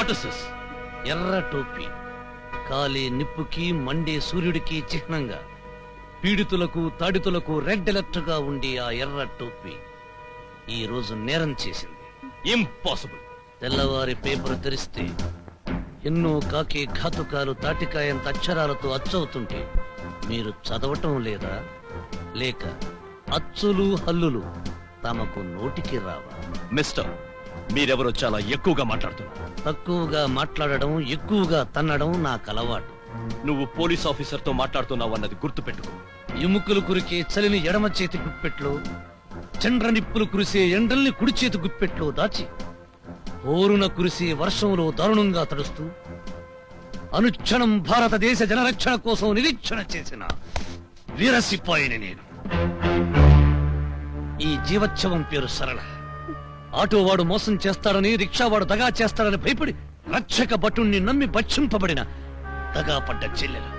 What is this? ఎర్ర టోపీ, కాలే నిప్పుకి మండే సూర్యుడికి చిహ్నంగా, పీడితులకు తాడితులకు రెడ్ అలర్ట్ గా ఉండే ఆ ఎర్ర టోపీ ఈ రోజు నేరం చేసింది. ఇంపాసిబుల్. తెల్లవారి పేపర్ తెరిస్తే ఎన్నో కాకి ఘాతుకాలు తాటికాయంత అక్షరాలతో అచ్చవుతుంటే మీరు చదవటం లేదా? లేక అచ్చులు హల్లులు తమకు నోటికి రావా? మిస్టర్, మీరెవరో చాలా ఎక్కువగా మాట్లాడుతున్నారు. తక్కువగా మాట్లాడడం, ఎక్కువగా తన్నడం నాకు అలవాటు. నువ్వు పోలీస్ ఆఫీసర్ తో మాట్లాడుతున్నావు అన్నది గుర్తుపెట్టుకో. ఎముకలు కురికే చలిని ఎడమ చేతి గుప్పెట్లో, చండ్ర నిప్పులు కురిసే ఎండల్ని కుడి చేతి గుప్పెట్లో దాచి, ఓరున కురిసే వర్షంలో దారుణంగా తడుస్తూ అనుక్షణం భారతదేశ జనరక్షణ కోసం నిరీక్షణ చేసిన వీర సిపాయిని నేను. ఈ జీవోత్సవం పేరు సరళ. ఆటోవాడు మోసం చేస్తాడని, రిక్షావాడు దగా చేస్తాడని భయపడి రక్షక భటుణ్ణి నమ్మి భక్షింపబడిన దగాపడ్డ చెల్లెలు.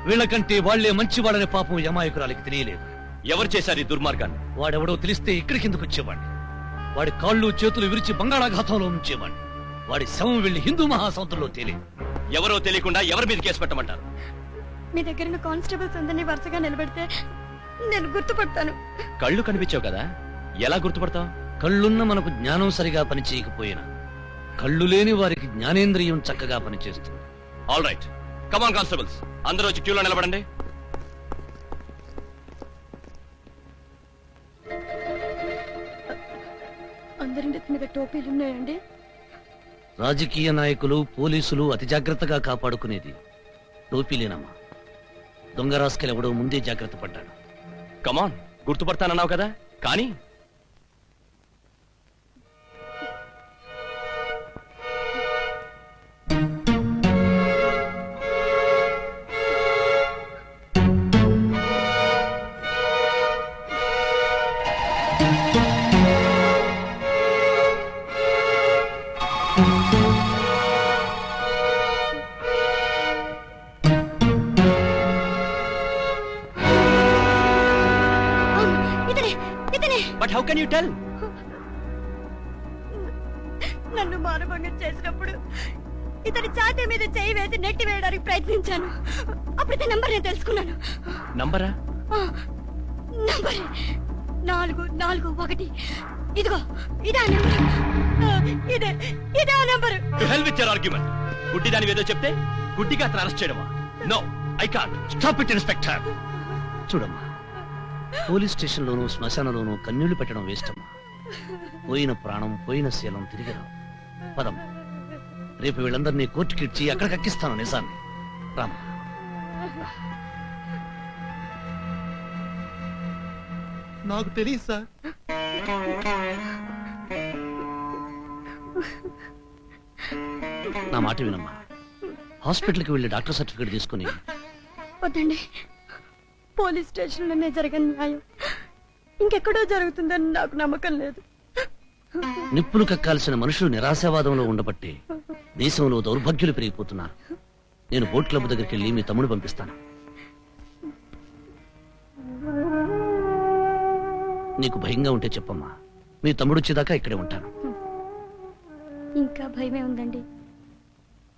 వీళ్ళకంటే వాళ్లే మంచివాళ్ళని పాపం యమాయకురాలికి తెలియలేదు. ఎవరు చేశారు ఈ దుర్మార్గాన్ని? వాడెవడో తెలిస్తే ఇక్కడికి ఎందుకు వచ్చేవాడిని? వాడి కాళ్ళు చేతులు విరిచి బంగాళాఘాతంలో ఉంచేవాడిని. వాడి శవం వెళ్లి హిందూ మహాసముద్రంలో తేలేదు. ఎవరో తెలియకుండా ఎవరి మీద కేసు పెట్టమంటారు? మీ దగ్గర కానిస్టేబుల్స్ అందరినీ వరుసగా నిలబెడితే నేను గుర్తుపడతాను. కళ్ళు కనిపించావు కదా, ఎలా గుర్తుపడతావు? కళ్ళున్న మనకు జ్ఞానం సరిగా పనిచేయకపోయినా కళ్ళు లేని వారికి జ్ఞానేంద్రియం చక్కగా పనిచేస్తుంది. ఆల్ రైట్, కమాన్ కానిస్టేబుల్స్, అందరూ వచ్చి క్యూలో నిలబడండి. అందరి నెత్తి మీద టోపీలు ఉన్నాయండి. రాజకీయ నాయకులు, పోలీసులు అతి జాగ్రత్తగా కాపాడుకునేది టోపీలేనమ్మా. దొంగ రాస్కెలెవడో ముందే జాగ్రత్త పడ్డాడు. కమాన్, గుర్తుపడతానన్నావు కదా, కానీ but how can you tell? నన్ను మానభంగం చేసినప్పుడు ఇతని ఛాతీ మీద చేయి వేసి నెట్టి వేయడానికి ప్రయత్నించాను. అప్పుడు ఇతని నంబర్ నేను తెలుసుకున్నాను. నంబరా? నంబరే 441. ఇదిగో ఇదే నంబర్. ఇదే number. To hell with your argument. గుడ్డి దాని ఏదో చెప్తే గుడ్డిగా అతను అరెస్ట్ చేయడమా? No, I can't. Stop it inspector. చూడమ్మా, పోలీస్ స్టేషన్లోనూ శ్మశానంలోనూ కన్నీళ్లు పెట్టడం వేస్టమ్మా. పోయిన ప్రాణం, పోయిన శీలం తిరిగి రావు. పదమ్మా, రేపు వీళ్ళందరినీ కోర్టుకిడ్చి అక్కడికి అక్కిస్తాను నిజాన్ని. రామా. నాకు తెలియదు సార్. నా మాట వినమ్మా. హాస్పిటల్కి వెళ్ళి డాక్టర్ సర్టిఫికేట్ తీసుకుని. వద్దండి, పోలీస్ స్టేషన్లోనే జరిగిన న్యాయం ఇంకెక్కడో జరుగుతుందని నాకు నమ్మకం లేదు. నిప్పులు కక్కాల్సిన మనుషులు నిరాశావాదంలో ఉండబట్టి దేశంలో దౌర్భాగ్యులు పెరిగిపోతున్నారు. నేను బోట్ క్లబ్ దగ్గరికి వెళ్ళి మీ తమ్ముడు పంపిస్తాను. నీకు భయంగా ఉంటే చెప్పమ్మా, మీ తమ్ముడు వచ్చేదాకా ఇక్కడే ఉంటాను. ఇంకా భయమే ఉందండి.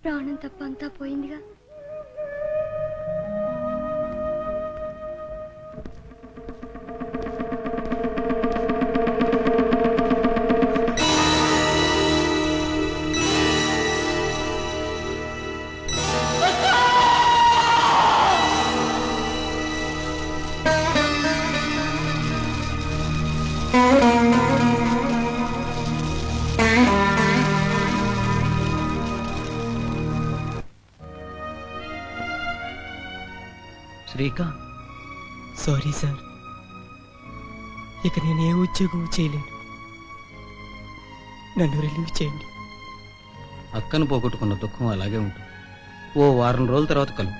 ప్రాణం తప్ప అంతా పోయిందిగా. శ్రీకాంత్, సారీ సార్, ఇక నేను ఏ ఉద్యోగం చేయలేను. నన్ను రిలీవ్ చేయండి. అక్కను పోగొట్టుకున్న దుఃఖం అలాగే ఉంటుంది. ఓ వారం రోజుల తర్వాత కలు.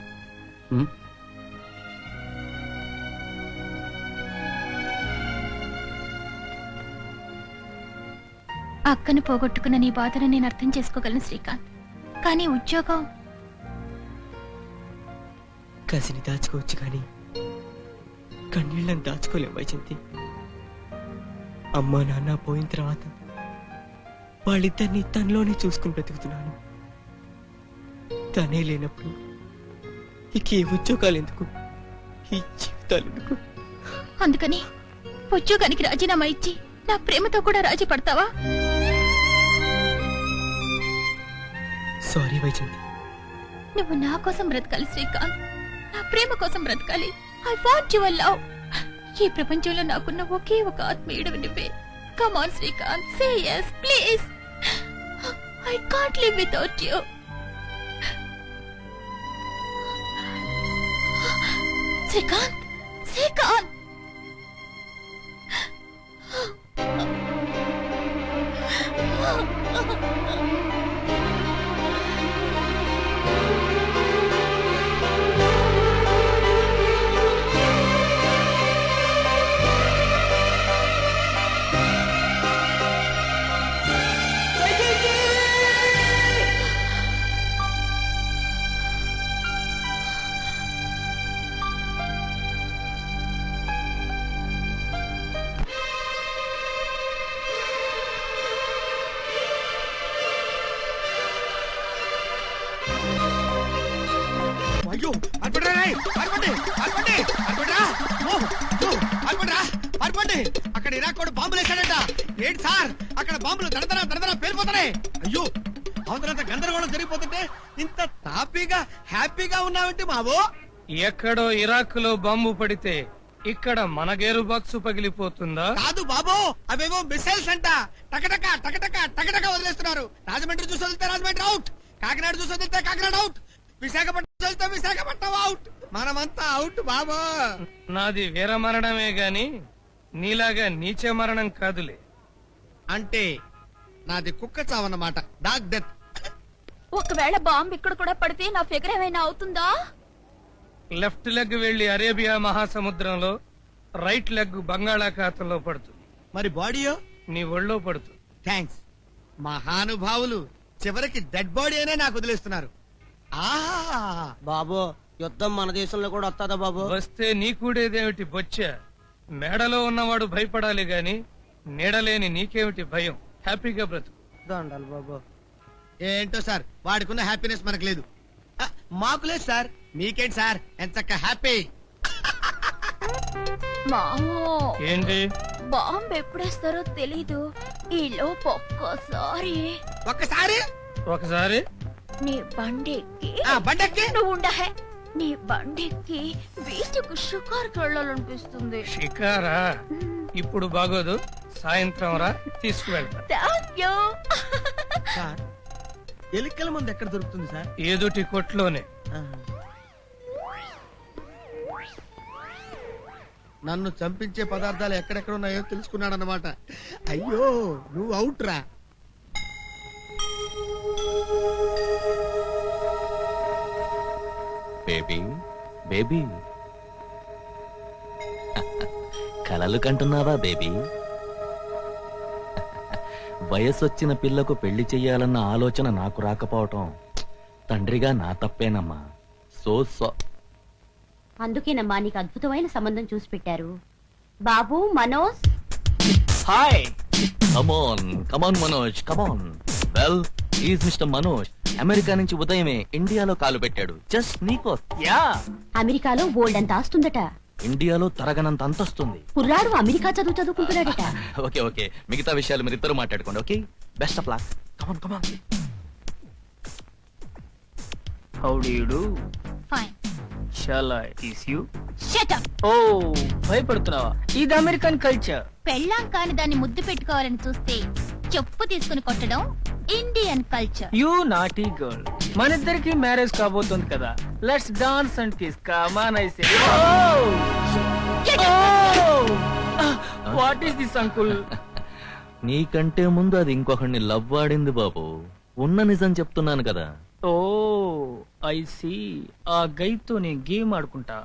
అక్కను పోగొట్టుకున్న నీ బాధను నేను అర్థం చేసుకోగలను శ్రీకాంత్. కానీ ఉద్యోగం కసిని దాచుకోవచ్చు కానీ కన్నీళ్ళని దాచుకోలేం వైజంతి. అమ్మా నాన్న పోయిన తర్వాత వాళ్ళిద్దరిని తనలోనే చూసుకుని బ్రతుకుతున్నాను. తనే లేనప్పుడు ఇక ఏ ఉద్యోగాలు ఎందుకు, ఈ జీవితాలు ఎందుకు? అందుకని ఉద్యోగానికి రాజీనామా ఇచ్చి నా ప్రేమతో కూడా రాజీ పడతావా? సారీ వైజంతి. నువ్వు నా కోసం బ్రతకాలి శ్రీకాంత్, నా ప్రేమ కోసం బ్రతకాలి. I want your love. ఈ ప్రపంచంలో నాకున్న ఒకే ఒక ఆత్మీయుడు నువ్వే. Come on Srikanth, say yes please. I can't live without you. Srikanth, Srikanth. అయ్యో అర్పడ్రా రేయ్, అర్పండి అర్పండి అర్పడ్రా, అర్పండి. అక్కడ ఇరాక్ కూడా బాంబులు వేశాడంట. ఏంటి సార్ అక్కడ బాంబులు దడదరా దడదరా పేలిపోతున్నాయి. అయ్యో అవతలంత గందరగోళం జరిగిపోతుంటే ఇంత హ్యాపీగా ఉన్నావంటే మావో. ఎక్కడో ఇరాక్ లో బాంబు పడితే ఇక్కడ మన గేరు బాక్సు పగిలిపోతుందా? కాదు బాబు, అవేవో మిసైల్స్ అంట. టకటక టకటక టకటక వదిలేస్తున్నారు. రాజమండ్రి చూసి వదిలితే రాజమండ్రి అవుట్, కాకినాడ చూసి వదిలితే కాకినాడ అవుట్, విశాఖపట్నం వదిలితే విశాఖపట్నం అవుట్. మనమంతా అవుట్ బాబు. నాది వీర మరణమే గాని నీలాగా నీచ మరణం కాదులే. అంటే నాది కుక్క చావన్నమాట, డాగ్ డెత్. ఒకవేళ బాంబు ఇక్కడ కూడా పడితే నా ఫిగర్ ఏమైనా అవుతుందా? లెఫ్ట్ లెగ్ వెళ్లి అరేబియా మహాసముద్రంలో, రైట్ లెగ్ బంగాళాఖాతంలో పడుతుంది. మరి బాడీయో? నీ ఒళ్ళో పడుతుంది. థ్యాంక్స్ మహానుభావులు, చివరికి డెడ్ బాడీ అయినా నాకు వదిలేస్తున్నారు. ఆహా బాబు, యుద్ధం మన దేశంలో కూడా వస్తుందా బాబు? వస్తే నీ కూడేదేమిటి బొచ్చ? మేడలో ఉన్నవాడు భయపడాలి గాని నీడలేని నీకేమిటి భయం? హ్యాపీగా బ్రతుకు. దండాలి బాబు. ఏంటో సార్, వాడికున్న హ్యాపీనెస్ మనకు లేదు. మాకు లేదు సార్, మీకేంటి సార్ ఎంతక్క హ్యాపీ. మామో, ఏంటి? బాంబు ఎప్పుడేస్తారో తెలీదు. ఈ లోపు ఒక్కసారి ఒకసారి నీ బండెక్కి బండెక్కి నువ్వు ఉండహే, నీ బండెక్కి బీచ్కు షికార్కి వెళ్ళాలనిపిస్తుంది. షికారా? ఇప్పుడు బాగోదు, సాయంత్రం రా, తీసుకువెళ్తా. Thank you. సార్ ఎలికల మందు ఎక్కడ దొరుకుతుంది సార్? ఏదోటి కొట్లోనే. నన్ను చంపించే పదార్థాలు ఎక్కడెక్కడ ఉన్నాయో తెలుసుకున్నాడన్నమాట. అయ్యో నువ్వు అవుట్ రా. బేబీ బేబీ, కలలు కంటున్నావా బేబీ? వయసొచ్చిన పిల్లకు పెళ్లి చెయ్యాలన్న ఆలోచన నాకు రాకపోవటం తండ్రిగా నా తప్పేనమ్మా. సో అందుకేనమ్మా నీకు అద్భుతమైన సంబంధం చూసి పెట్టారు. బాబు Manoj. Hi. Come on Manoj, come on. Well, is mister Manoj. America నుంచి ఉదయమే ఇండియాలో కాలు పెట్టాడు. జస్ట్ నీకోసం. యా. అమెరికాలో బోల్డ్ అంత ఆస్తుందట. ఇండియాలో తరగనంత అంతొస్తుంది. కుర్రాడు అమెరికా చదువుకుంటున్నాడట. ఓకే ఓకే, మిగతా విషయాలు మీరు ఇద్దరు మాట్లాడుకోండి. Okay, best of luck. Come on come on. How do you do? Fine. Shall I kiss you? Shut up. ఓ, భయపడుతున్నావా? ఇది అమెరికన్ కల్చర్. పెళ్ళాం కాని దాన్ని ముద్దు పెట్టుకోవాలని చూస్తే చెప్పు తీసుకుని కొట్టడం Indian culture. You naughty girl. మన ఇద్దరికి మ్యారేజ్ కాబోతుంది కదా. Let's dance and kiss. Come on I say. What is this uncle? నీకంటే ముందు అది ఇంకొకరిని లవ్ ఆడింది బాబు. ఉన్న నిజం చెప్తున్నాను కదా. ఓ ఐ సీ. ఆ గైతో నేను గేమ్ ఆడుకుంటా.